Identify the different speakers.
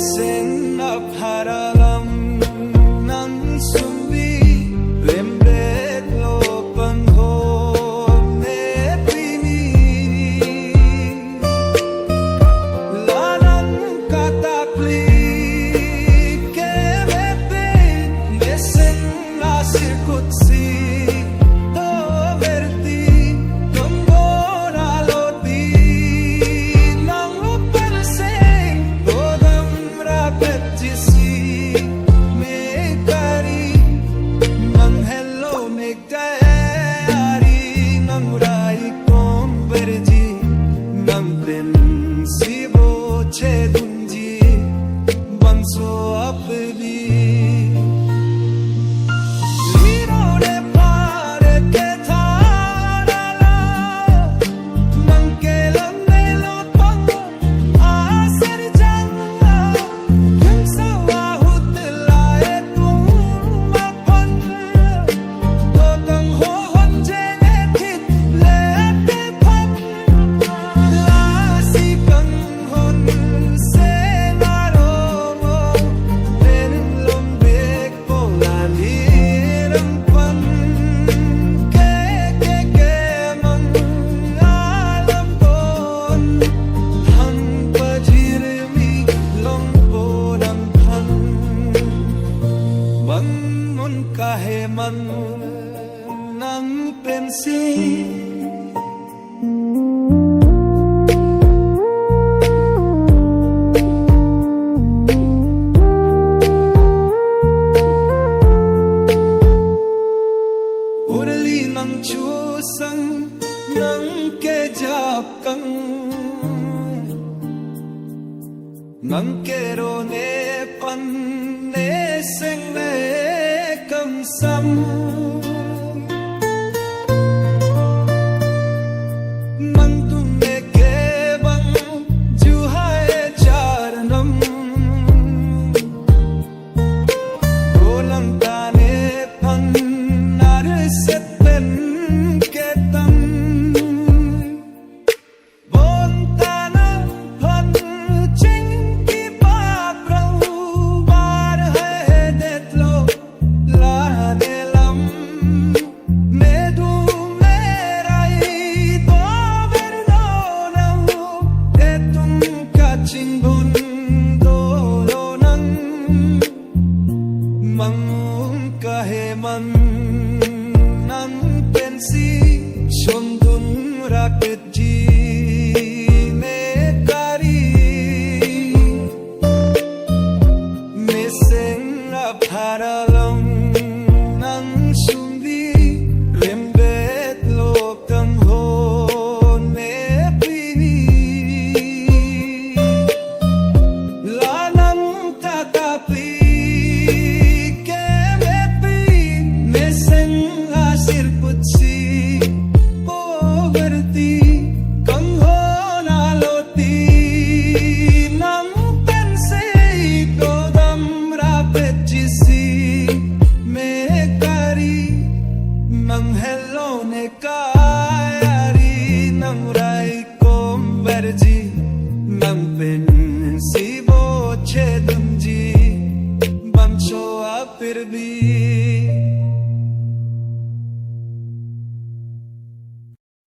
Speaker 1: Senap haralam ng sumbi Lembret lo panghon e pini Lalang katakli Kemete Lesen la sirkutsi To verti Kambora loti Nang lupan seng Dodam rapet jisi Mekari Nang hello nekari Nang rai konverji Nang pensibo chedunji Banso apeli Kahit man ng pensi Urali ng chusang ng kejap kang ng kero ne pan ne seng ne cầm sâm mang tum ne ke bang ju hai char nam rolang ta ne pan nar set pen ke tam bon ta na pan ching ki pa prau bar hai det lo Mang kaheman ng pensi Shondun raket ji mekari Meseng aparalang ng sumbi Lembet lok tanghon e pini Lanang tatapi Nang hello nekari Nang rai konverji Nang pensibo chedunji Bancho apirbi